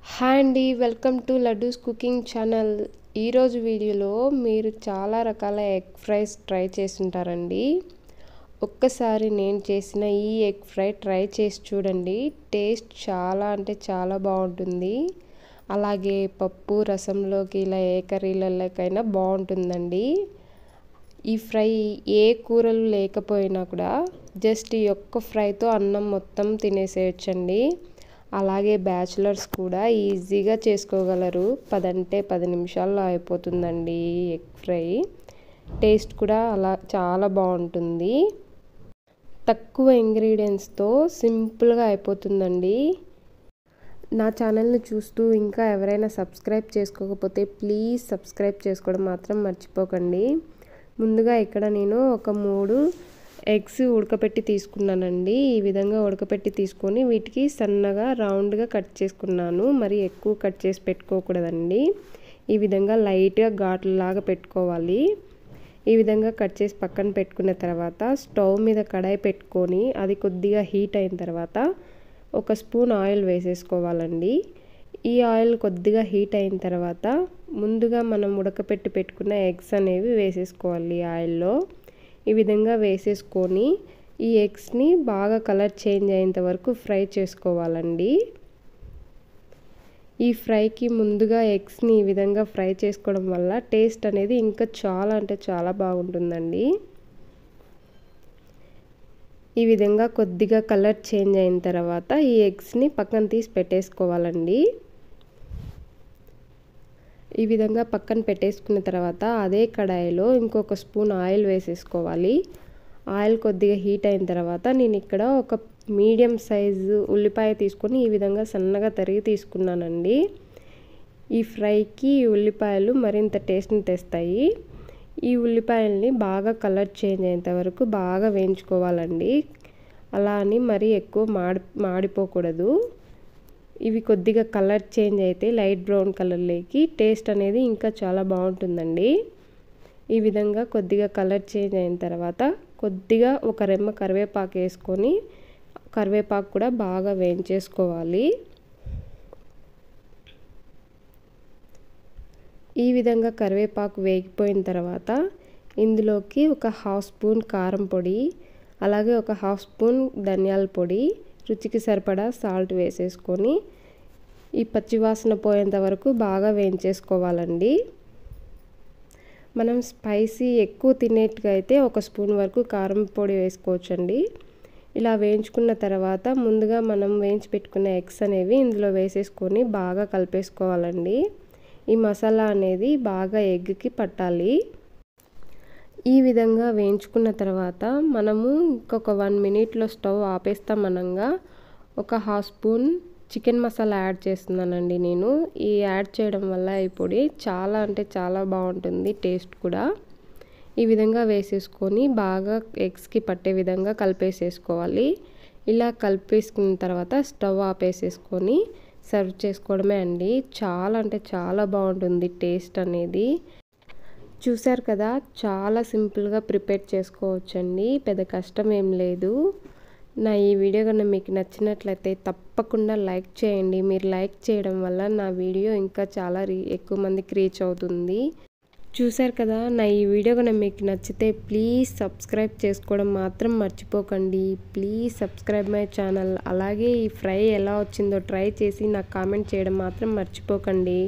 Hi అండి, welcome to Laddu's cooking channel. ఈరోజు వీడియోలో మీరు చాలా రకాల ఎగ్ ఫ్రైస్ ట్రై చేస్తుంటారండి. ఒక్కసారి నేను చేసిన ఈ ఎగ్ ఫ్రై ట్రై చేసి చూడండి. టేస్ట్ చాలా అంటే చాలా బాగుంటుంది. అలాగే పప్పు రసంలోకి ఇలా ఏ కర్రీలకైనా బాగుంటుందండి. ఈ ఫ్రై ఏ కూరలు లేకపోయినా కూడా జస్ట్ ఈ ఒక్క ఫ్రైతో అన్నం మొత్తం తినేసేయచ్చండి. అలాగే బ్యాచిలర్స్ కూడా ఈజీగా చేసుకోగలరు. 10 నిమిషాల్లో అయిపోతుందండి ఎగ్ ఫ్రై. టేస్ట్ కూడా అలా చాలా బాగుంటుంది. తక్కువ ఇంగ్రీడియంట్స్తో సింపుల్గా అయిపోతుందండి. నా ఛానల్ని చూస్తూ ఇంకా ఎవరైనా సబ్స్క్రైబ్ చేసుకోకపోతే ప్లీజ్ సబ్స్క్రైబ్ చేసుకోవడం మాత్రం మర్చిపోకండి. ముందుగా ఇక్కడ నేను ఒక 3 ఎగ్స్ ఉడకపెట్టి తీసుకున్నానండి. ఈ విధంగా ఉడకపెట్టి తీసుకొని వీటికి సన్నగా రౌండ్గా కట్ చేసుకున్నాను. మరి ఎక్కువ కట్ చేసి పెట్టుకోకూడదండి. ఈ విధంగా లైట్గా ఘాట్లలాగా పెట్టుకోవాలి. ఈ విధంగా కట్ చేసి పక్కన పెట్టుకున్న తర్వాత స్టవ్ మీద కడాయి పెట్టుకొని అది కొద్దిగా హీట్ అయిన తర్వాత 1 స్పూన్ ఆయిల్ వేసేసుకోవాలండి. ఈ ఆయిల్ కొద్దిగా హీట్ అయిన తర్వాత ముందుగా మనం ఉడకపెట్టి పెట్టుకున్న ఎగ్స్ అనేవి వేసేసుకోవాలి ఆయిల్లో. ఈ విధంగా వేసేసుకొని ఈ ఎగ్స్ని బాగా కలర్ చేంజ్ అయ్యేంత వరకు ఫ్రై చేసుకోవాలండి. ఈ ఫ్రైకి ముందుగా ఎగ్స్ని ఈ విధంగా ఫ్రై చేసుకోవడం వల్ల టేస్ట్ అనేది ఇంకా చాలా అంటే చాలా బాగుంటుందండి. ఈ విధంగా కొద్దిగా కలర్ చేంజ్ అయిన తర్వాత ఈ ఎగ్స్ని పక్కన తీసి పెట్టేసుకోవాలండి. ఈ విధంగా పక్కన పెట్టేసుకున్న తర్వాత అదే కడాయిలో ఇంకొక స్పూన్ ఆయిల్ వేసేసుకోవాలి. ఆయిల్ కొద్దిగా హీట్ అయిన తర్వాత నేను ఇక్కడ ఒక మీడియం సైజు ఉల్లిపాయ తీసుకొని ఈ విధంగా సన్నగా తరిగి తీసుకున్నానండి. ఈ ఫ్రైకి ఉల్లిపాయలు మరింత టేస్ట్ని తెస్తాయి. ఈ ఉల్లిపాయల్ని బాగా కలర్ చేంజ్ అయ్యేంత వరకు బాగా వేయించుకోవాలండి. అలా అని మరీ ఎక్కువ మాడిపోకూడదు. ఇవి కొద్దిగా కలర్ చేంజ్ అయితే లైట్ బ్రౌన్ కలర్లోకి టేస్ట్ అనేది ఇంకా చాలా బాగుంటుందండి. ఈ విధంగా కొద్దిగా కలర్ చేంజ్ అయిన తర్వాత కొద్దిగా ఒక రెమ్మ కరివేపాకు వేసుకొని కరివేపాకు కూడా బాగా వేయించేసుకోవాలి. ఈ విధంగా కరివేపాకు వేగిపోయిన తర్వాత ఇందులోకి ఒక 1/2 స్పూన్ కారం పొడి, అలాగే ఒక 1/2 స్పూన్ ధనియాల పొడి, రుచికి సరిపడా సాల్ట్ వేసేసుకొని ఈ పచ్చివాసన పోయేంత వరకు బాగా వేయించేసుకోవాలండి. మనం స్పైసీ ఎక్కువ తినేట్టుగా అయితే 1 స్పూన్ వరకు కారం పొడి వేసుకోవచ్చండి. ఇలా వేయించుకున్న తర్వాత ముందుగా మనం వేయించి పెట్టుకున్న ఎగ్స్ అనేవి ఇందులో వేసేసుకొని బాగా కలిపేసుకోవాలండి. ఈ మసాలా అనేది బాగా ఎగ్కి పట్టాలి. ఈ విధంగా వేయించుకున్న తర్వాత మనము ఇంకొక 1 మినిట్లో స్టవ్ ఆపేస్తామనగా ఒక 1/2 స్పూన్ చికెన్ మసాలా యాడ్ చేస్తున్నానండి నేను. ఈ యాడ్ చేయడం వల్ల ఈ పొడి చాలా అంటే చాలా బాగుంటుంది టేస్ట్ కూడా. ఈ విధంగా వేసేసుకొని బాగా ఎగ్స్కి పట్టే విధంగా కలిపేసేసుకోవాలి. ఇలా కలిపేసుకున్న తర్వాత స్టవ్ ఆపేసేసుకొని సర్వ్ చేసుకోవడమే అండి. చాలా అంటే చాలా బాగుంటుంది టేస్ట్ అనేది. చూసారు కదా, చాలా సింపుల్గా ప్రిపేర్ చేసుకోవచ్చండి. పెద్ద కష్టం ఏం లేదు. నా ఈ వీడియో కన్నా మీకు నచ్చినట్లయితే తప్పకుండా లైక్ చేయండి. మీరు లైక్ చేయడం వల్ల నా వీడియో ఇంకా చాలా ఎక్కువ మందికి రీచ్ అవుతుంది. చూసారు కదా, నా ఈ వీడియో కన్నా మీకు నచ్చితే ప్లీజ్ సబ్స్క్రైబ్ చేసుకోవడం మాత్రం మర్చిపోకండి. Please subscribe my channel. అలాగే ఈ ఫ్రై ఎలా వచ్చిందో ట్రై చేసి నాకు కామెంట్ చేయడం మాత్రం మర్చిపోకండి.